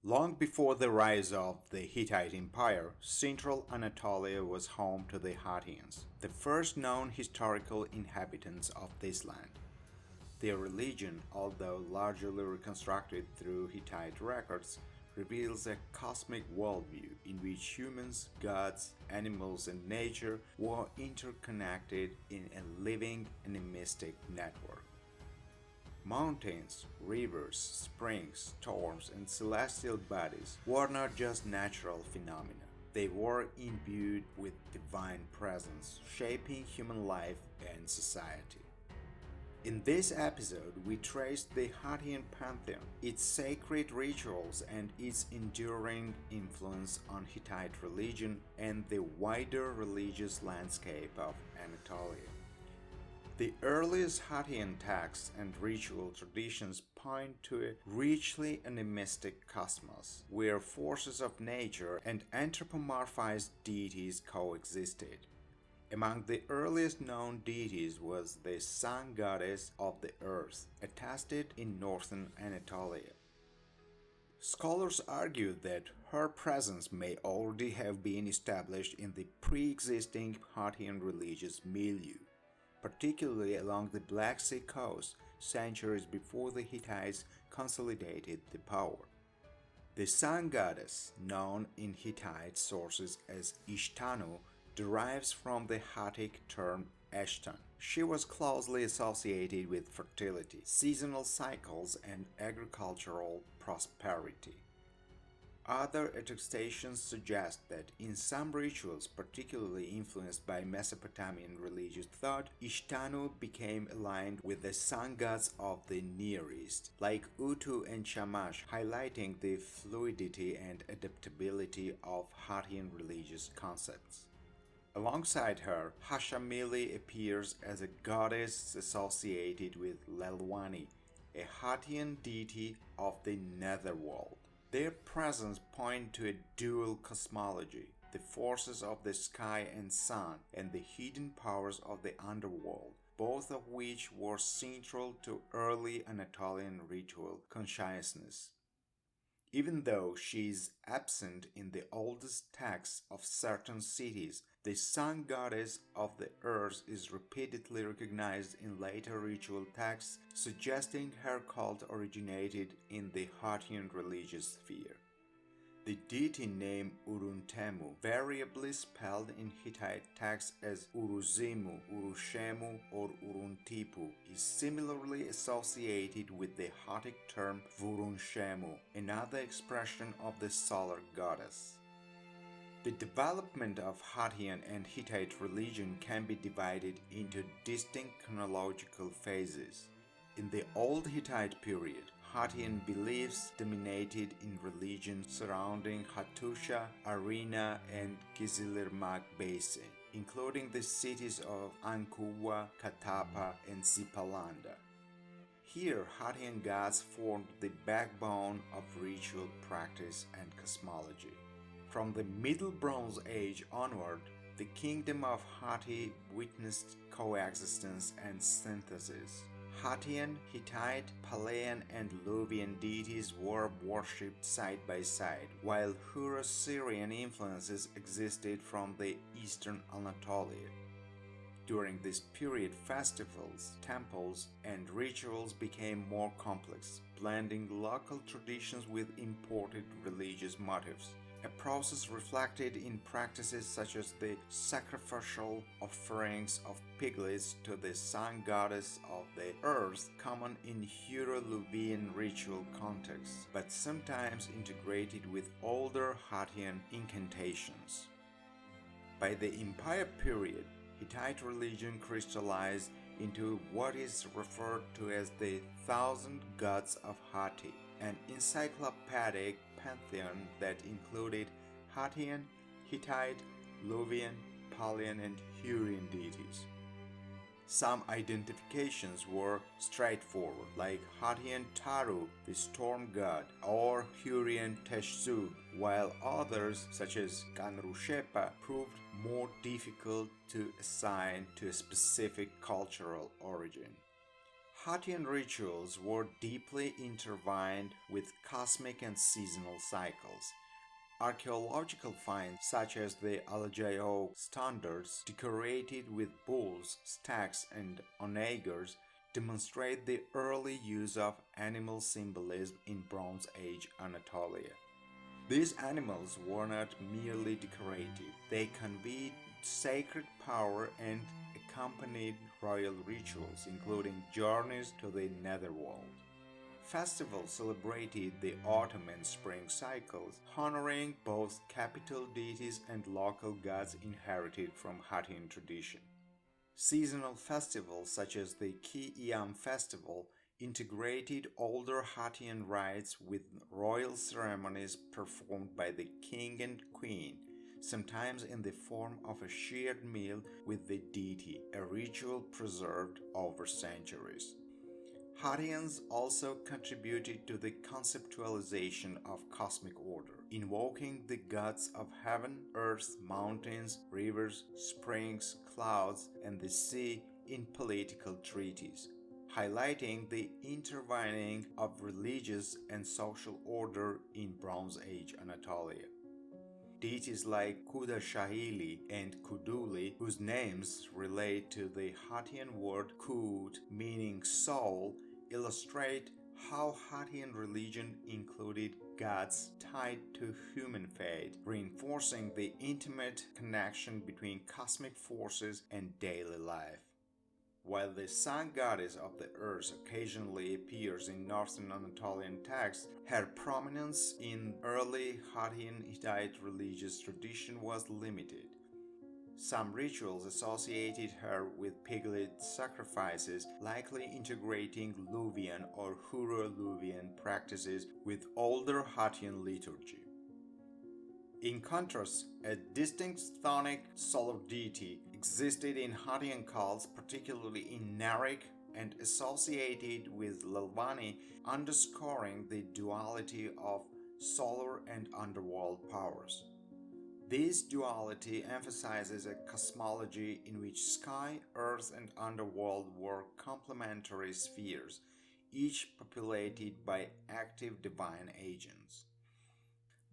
Long before the rise of the Hittite Empire, central Anatolia was home to the Hattians, the first known historical inhabitants of this land. Their religion, although largely reconstructed through Hittite records, reveals a cosmic worldview in which humans, gods, animals, and nature were interconnected in a living animistic network. Mountains, rivers, springs, storms, and celestial bodies were not just natural phenomena. They were imbued with divine presence, shaping human life and society. In this episode, we trace the Hattian pantheon, its sacred rituals, and its enduring influence on Hittite religion and the wider religious landscape of Anatolia. The earliest Hattian texts and ritual traditions point to a richly animistic cosmos, where forces of nature and anthropomorphized deities coexisted. Among the earliest known deities was the sun goddess of the earth, attested in northern Anatolia. Scholars argue that her presence may already have been established in the pre-existing Hattian religious milieu, particularly along the Black Sea coast centuries before the Hittites consolidated the power. The sun goddess, known in Hittite sources as Ishtanu, derives from the Hattic term Eshtan. She was closely associated with fertility, seasonal cycles, and agricultural prosperity. Other attestations suggest that in some rituals particularly influenced by Mesopotamian religious thought, Ishtanu became aligned with the sun gods of the Near East, like Utu and Shamash, highlighting the fluidity and adaptability of Hattian religious concepts. Alongside her, Hashamili appears as a goddess associated with Lelwani, a Hattian deity of the netherworld. Their presence points to a dual cosmology, the forces of the sky and sun, and the hidden powers of the underworld, both of which were central to early Anatolian ritual consciousness. Even though she is absent in the oldest texts of certain cities, the sun goddess of the earth is repeatedly recognized in later ritual texts, suggesting her cult originated in the Hattian religious sphere. The deity name Uruntemu, variably spelled in Hittite texts as Uruzimu, Urushemu, or Uruntipu, is similarly associated with the Hattic term Vurunshemu, another expression of the solar goddess. The development of Hattian and Hittite religion can be divided into distinct chronological phases. In the Old Hittite period, Hattian beliefs dominated in religion surrounding Hattusha, Arena, and Kizilirmak Basin, including the cities of Ankuwa, Katapa, and Zipalanda. Here, Hattian gods formed the backbone of ritual practice and cosmology. From the Middle Bronze Age onward, the kingdom of Hatti witnessed coexistence and synthesis. Hattian, Hittite, Palaean, and Luvian deities were worshipped side by side, while Hurro-Syrian influences existed from the eastern Anatolia. During this period, festivals, temples, and rituals became more complex, blending local traditions with imported religious motifs. A process reflected in practices such as the sacrificial offerings of piglets to the sun goddess of the earth, common in Hurro-Luvian ritual contexts, but sometimes integrated with older Hattian incantations. By the Empire period, Hittite religion crystallized into what is referred to as the Thousand Gods of Hatti, an encyclopedic pantheon that included Hattian, Hittite, Luvian, Palaean, and Hurrian deities. Some identifications were straightforward, like Hattian Taru, the storm god, or Hurrian Teshzug, while others, such as Kanrushepa, proved more difficult to assign to a specific cultural origin. Hattian rituals were deeply intertwined with cosmic and seasonal cycles. Archaeological finds such as the Alajayo standards decorated with bulls, stags, and onagers demonstrate the early use of animal symbolism in Bronze Age Anatolia. These animals were not merely decorative, they conveyed sacred power and accompanied royal rituals, including journeys to the netherworld. Festivals celebrated the autumn and spring cycles, honoring both capital deities and local gods inherited from Hattian tradition. Seasonal festivals such as the Ki Iyam festival integrated older Hattian rites with royal ceremonies performed by the king and queen, sometimes in the form of a shared meal with the deity, a ritual preserved over centuries. Hattians also contributed to the conceptualization of cosmic order, invoking the gods of heaven, earth, mountains, rivers, springs, clouds, and the sea in political treaties, highlighting the intertwining of religious and social order in Bronze Age Anatolia. Deities like Kudashahili and Kuduli, whose names relate to the Hattian word Kud, meaning soul, illustrate how Hattian religion included gods tied to human fate, reinforcing the intimate connection between cosmic forces and daily life. While the sun goddess of the earth occasionally appears in northern Anatolian texts, her prominence in early Hattian Hittite religious tradition was limited. Some rituals associated her with piglet sacrifices, likely integrating Luwian or Hurro-Luwian practices with older Hattian liturgy. In contrast, a distinct chthonic solar deity existed in Hattian cults, particularly in Narek and associated with Lalvani, underscoring the duality of solar and underworld powers. This duality emphasizes a cosmology in which sky, earth, and underworld were complementary spheres, each populated by active divine agents.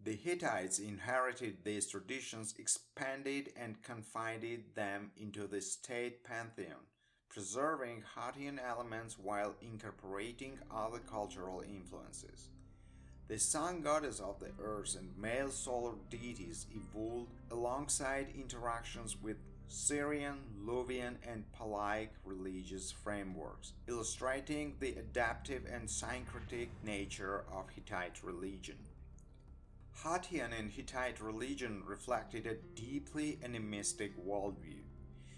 The Hittites inherited these traditions, expanded and confided them into the state pantheon, preserving Hattian elements while incorporating other cultural influences. The sun goddess of the earth and male solar deities evolved alongside interactions with Syrian, Luwian, and Palaic religious frameworks, illustrating the adaptive and syncretic nature of Hittite religion. Hattian and Hittite religion reflected a deeply animistic worldview.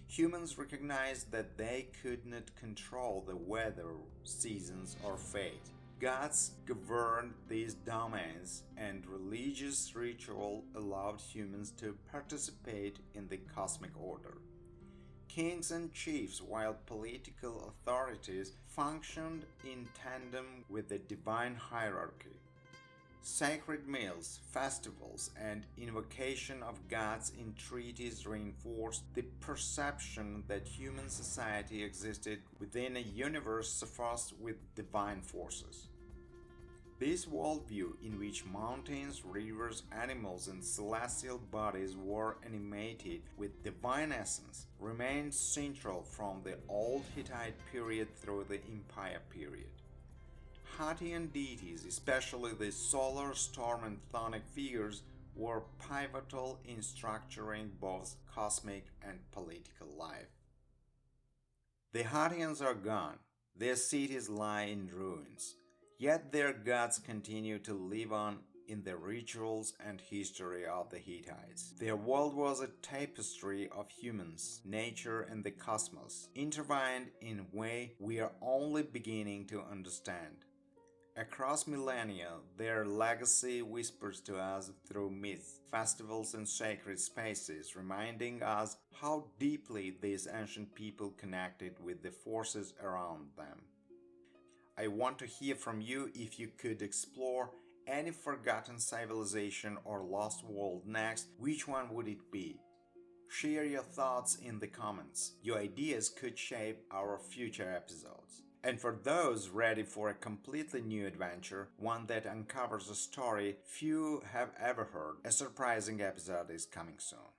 Humans recognized that they could not control the weather, seasons, or fate. Gods governed these domains, and religious ritual allowed humans to participate in the cosmic order. Kings and chiefs, while political authorities, functioned in tandem with the divine hierarchy. Sacred meals, festivals, and invocation of gods in treaties reinforced the perception that human society existed within a universe suffused with divine forces. This worldview, in which mountains, rivers, animals, and celestial bodies were animated with divine essence, remained central from the Old Hittite period through the Empire period. Hattian deities, especially the solar, storm, and chthonic figures, were pivotal in structuring both cosmic and political life. The Hattians are gone, their cities lie in ruins, yet their gods continue to live on in the rituals and history of the Hittites. Their world was a tapestry of humans, nature, and the cosmos, intertwined in a way we are only beginning to understand. Across millennia, their legacy whispers to us through myths, festivals, and sacred spaces, reminding us how deeply these ancient people connected with the forces around them. I want to hear from you. If you could explore any forgotten civilization or lost world next, which one would it be? Share your thoughts in the comments. Your ideas could shape our future episodes. And for those ready for a completely new adventure, one that uncovers a story few have ever heard, a surprising episode is coming soon.